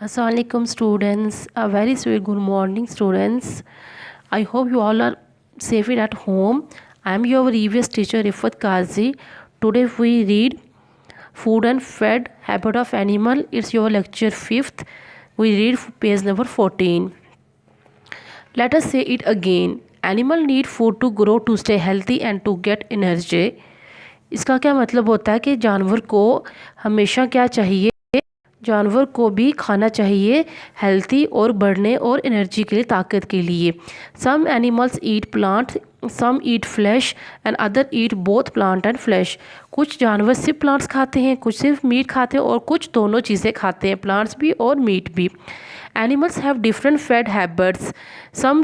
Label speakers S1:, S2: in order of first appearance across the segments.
S1: Assalamualaikum students, a very sweet good morning students. I hope you all are safe at home. I am your previous teacher Rifat Kazi. Today we read Food and Fed Habit of Animal. It's your lecture 5th. We read page number 14. Let us say it again. Animal need food to grow, to stay healthy and to get energy. इसका क्या मतलब होता है कि जानवर को हमेशा क्या चाहिए, जानवर को भी खाना चाहिए हेल्थी और बढ़ने और एनर्जी के लिए, ताकत के लिए। Some animals eat plants, some eat flesh and other eat both plant and flesh. कुछ जानवर सिर्फ प्लांट्स खाते हैं, कुछ सिर्फ मीट खाते हैं और कुछ दोनों चीज़ें खाते हैं, प्लांट्स भी और मीट भी। Animals have different fat habits, some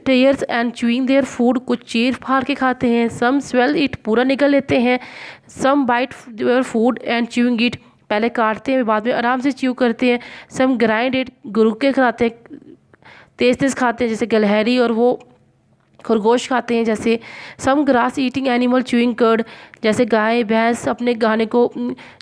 S1: tears and chewing their food, कुछ चीर फाड़ के खाते हैं, सम स्वेल इट, पूरा निगल लेते हैं, some bite their food and chewing it, पहले काटते हैं बाद में आराम से च्यू करते हैं, सम ग्राइंड इट, गुरुक के खाते हैं, तेज़ तेज़ खाते हैं जैसे गलहरी और वो खरगोश खाते हैं जैसे। Some grass eating animal chewing curd, जैसे गाय भैंस अपने गाने को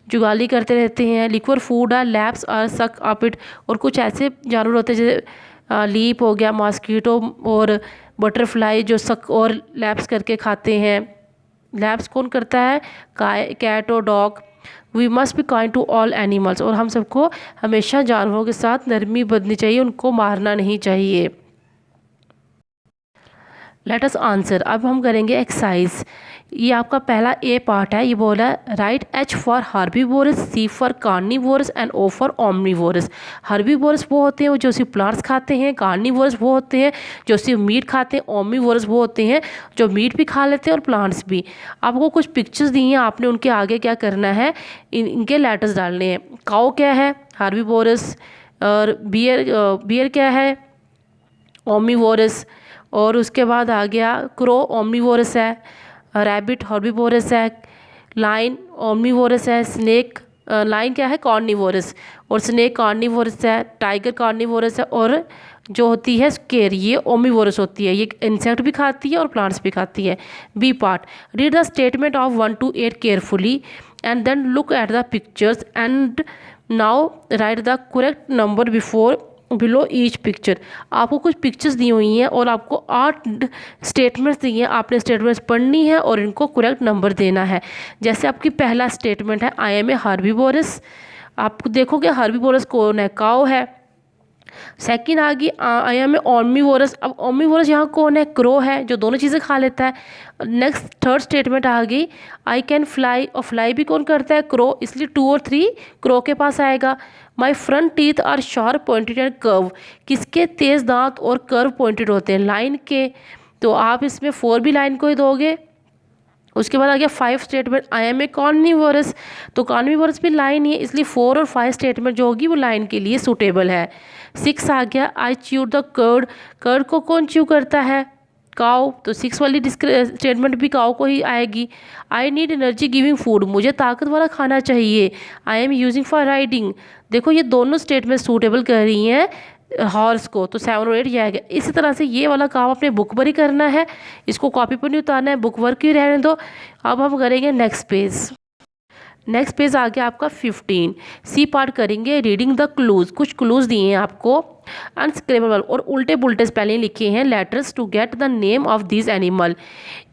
S1: जुगाली करते रहते हैं। Liquid food are laps or suck up it, और कुछ ऐसे जानवर होते हैं जैसे लीप हो गया, मॉस्किटो और बटरफ्लाई जो सक और लैप्स करके खाते हैं। लैप्स कौन करता है? कैट और dog. We must be kind to all animals, और हम सबको हमेशा जानवरों के साथ नरमी बरतनी चाहिए, उनको मारना नहीं चाहिए। Let us answer. अब हम करेंगे एक्सरसाइज। ये आपका पहला ए पार्ट है। ये बोला right H for herbivorous, C for carnivorous and O for omnivorous. Herbivorous वो होते हैं जो सिर्फ प्लांट्स खाते हैं, कार्निवोरस वो होते हैं जो सिर्फ मीट खाते हैं, ओमनीवोरस वो होते हैं जो मीट भी खा लेते हैं और प्लांट्स भी। आपको कुछ पिक्चर्स दी हैं, आपने उनके आगे क्या करना है, इनके लेटर्स डालने हैं। काऊ क्या है? हार्बीवोरस। और बियर क्या है? ओमनीवोरस। और उसके बाद आ गया क्रो, ओमनीवोरस है। रैबिट हर्बीवोरस है। लाइन ओमनीवोरस है। स्नेक, लाइन क्या है? कार्निवोरस। और स्नेक कार्निवोरस है। टाइगर कार्निवोरस है। और जो होती है स्केर, ये ओमनीवोरस होती है, ये इंसेक्ट भी खाती है और प्लांट्स भी खाती है। B part, read the statement of 1 to 8 carefully and then look at the pictures and now write the correct number below each picture. आपको कुछ पिक्चर्स दी हुई हैं और आपको 8 स्टेटमेंट्स दी हैं, आपने स्टेटमेंट्स पढ़नी है और इनको करेक्ट नंबर देना है। जैसे आपकी पहला स्टेटमेंट है, आई एम ए हार्बीवोरस। आप देखोगे हार्बीवोरस कौन है? काऊ है। सेकंड आ गई आई एम ए ओमनीवोरस। अब ओमनीवोरस यहाँ कौन है? क्रो है, जो दोनों चीज़ें खा लेता है। नेक्स्ट थर्ड स्टेटमेंट आ गई आई कैन फ्लाई, और फ्लाई भी कौन करता है? क्रो, इसलिए 2 और 3 क्रो के पास आएगा। My front teeth are sharp pointed and curve, किसके तेज़ दांत और कर्व पॉइंटेड होते हैं? लाइन के। तो आप इसमें 4 भी लाइन को ही दोगे। उसके बाद आ गया 5 statement, I am a carnivorous. तो कार्निवोरस भी लाइन ही है, इसलिए 4 और 5 स्टेटमेंट जो होगी वो लाइन के लिए सूटेबल है। 6 आ गया आई च्यू द कर्ड। कर्ड को कौन च्यू करता है? काऊ। तो 6 वाली स्टेटमेंट भी काऊ को ही आएगी। I need energy giving food, मुझे ताकत वाला खाना चाहिए। I am using for riding. देखो ये दोनों स्टेटमेंट सूटेबल कर रही हैं हॉर्स को, तो 7 और 8 ये आएगा। इसी तरह से ये वाला काम अपने बुक पर ही करना है, इसको कॉपी पर नहीं उतारना है, बुक वर्क ही रहने दो। अब हम करेंगे नेक्स्ट पेज। नेक्स्ट पेज आ गया आपका 15। सी पार्ट करेंगे रीडिंग द क्लूज। कुछ क्लूज दिए हैं आपको, अनस्क्रेबल और उल्टे पुल्टे स्पेलिंग लिखे हैं, letters to get the name of this animal.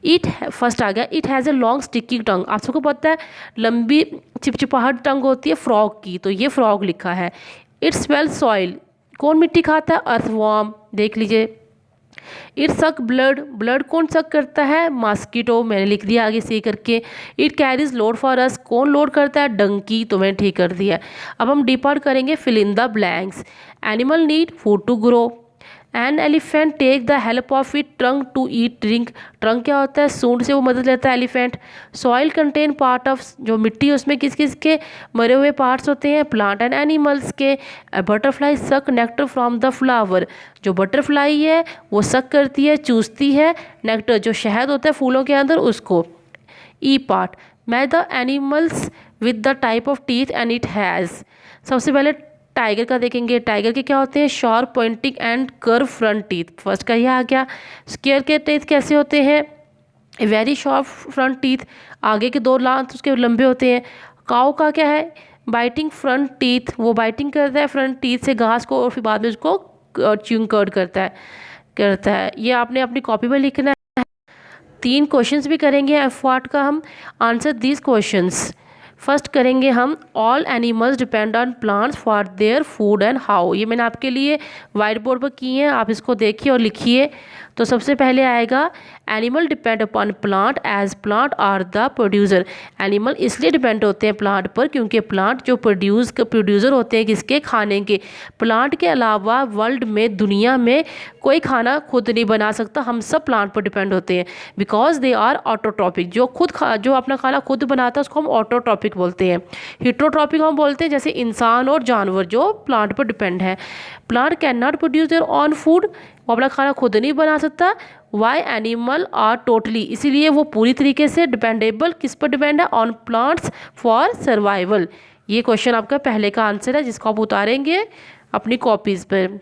S1: It first आ गया, it has a long sticky tongue. आप सबको पता है लंबी चिपचिपाहट टंग होती है फ्रॉग की, तो ये फ्रॉग लिखा है। इट स्वेल सॉइल, कौन मिट्टी खाता है? अर्थवॉर्म, देख लीजिए। इट सक ब्लड, ब्लड कौन सक करता है? मॉस्किटो, मैंने लिख दिया आगे से करके। It carries load for us, कौन लोड करता है? डंकी, तो मैंने ठीक कर दिया। अब हम डिपार्ट करेंगे fill in the blanks. Animal need food to grow. An elephant take the help of it trunk to eat drink. Trunk क्या होता है? सूंड से वो मदद लेता है elephant. Soil contain part of, जो मिट्टी है उसमें किस किस के मरे हुए पार्ट्स होते हैं? प्लांट एंड एनिमल्स के। बटरफ्लाई सक नेक्टर फ्रॉम द फ्लावर, जो बटरफ्लाई है वो सक करती है, चूसती है नेक्टर, जो शहद होता है फूलों के अंदर, उसको। E part, match the animals with the type of teeth and it has. सबसे पहले टाइगर का देखेंगे। टाइगर के क्या होते हैं? Sharp pointing and curve front teeth, first का यह आ गया। स्केयर के टीथ कैसे होते हैं? वेरी शार्प फ्रंट टीथ, आगे के 2 दांत उसके लंबे होते हैं। काऊ का क्या है? बाइटिंग फ्रंट टीथ, वो बाइटिंग करता है फ्रंट टीथ से घास को और फिर बाद में उसको च्यूइंग कर्ड करता है। ये आपने अपनी कॉपी में लिखना है। 3 क्वेश्चंस भी करेंगे एफ वाट का हम। Answer these questions. फर्स्ट करेंगे हम, all animals depend on plants for their food and how. ये मैंने आपके लिए वाइट बोर्ड पर की है, आप इसको देखिए और लिखिए। तो सबसे पहले आएगा, animal depend upon plant as plant are the producer. Animal इसलिए डिपेंड होते हैं प्लांट पर क्योंकि प्लांट जो प्रोड्यूसर होते हैं किसके, खाने के। प्लांट के अलावा वर्ल्ड में, दुनिया में कोई खाना खुद नहीं बना सकता, हम सब प्लांट पर डिपेंड होते हैं। बिकॉज दे आर ऑटोट्रॉपिक, जो अपना खाना खुद बनाता है उसको हम ऑटोट्रॉपिक बोलते हैं। हिट्रोट्रॉपिक हम बोलते हैं जैसे इंसान और जानवर जो प्लांट पर डिपेंड है। Plant can not produce their on food, वो अपना खाना खुद नहीं बना सकता। वाई एनिमल आर टोटली, इसीलिए वो पूरी तरीके से डिपेंडेबल, किस पर डिपेंड है, ऑन प्लांट्स फॉर सर्वाइवल। ये क्वेश्चन आपका पहले का आंसर है जिसको आप उतारेंगे अपनी कॉपीज़ पर।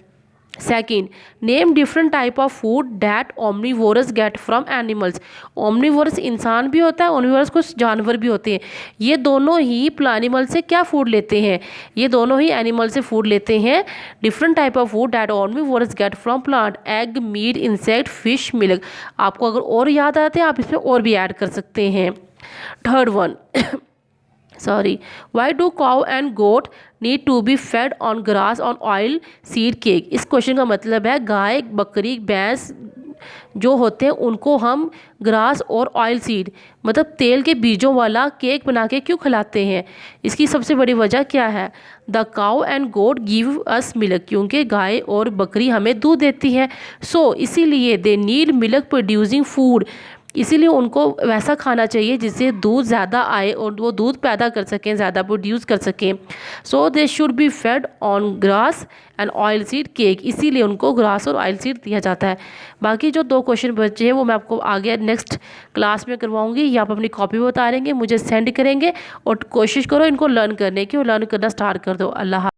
S1: Second, name different type of food that omnivorous get from animals. Omnivorous इंसान भी होता है, ओमनीवोरस कुछ जानवर भी होते हैं। ये दोनों ही एनिमल से क्या फूड लेते हैं, ये दोनों ही एनिमल से फूड लेते हैं। Different type of food that omnivorous get from plant, egg, meat, insect, fish, milk. आपको अगर और याद आते हैं आप इसमें और भी ऐड कर सकते हैं। Third one why do cow and goat need to be fed on grass on oil seed cake। इस क्वेश्चन का मतलब है गाय, बकरी, भैंस जो होते हैं उनको हम ग्रास और ऑयल सीड मतलब तेल के बीजों वाला केक बना के क्यों खिलाते हैं। इसकी सबसे बड़ी वजह क्या है, the cow and goat give us milk, क्योंकि गाय और बकरी हमें दूध देती है। सो इसीलिए they need milk producing food, इसीलिए उनको वैसा खाना चाहिए जिससे दूध ज़्यादा आए और वो दूध पैदा कर सकें, ज़्यादा प्रोड्यूस कर सकें। So they should be fed on grass and oil seed cake, इसीलिए उनको ग्रास और ऑयल सीड दिया जाता है। बाकी जो 2 क्वेश्चन बचे हैं वो मैं आपको आगे नेक्स्ट क्लास में करवाऊंगी, ये आप अपनी कॉपी में उतारेंगे, मुझे सेंड करेंगे और कोशिश करो इनको लर्न करने की और लर्न करना स्टार्ट कर दो। अल्लाह।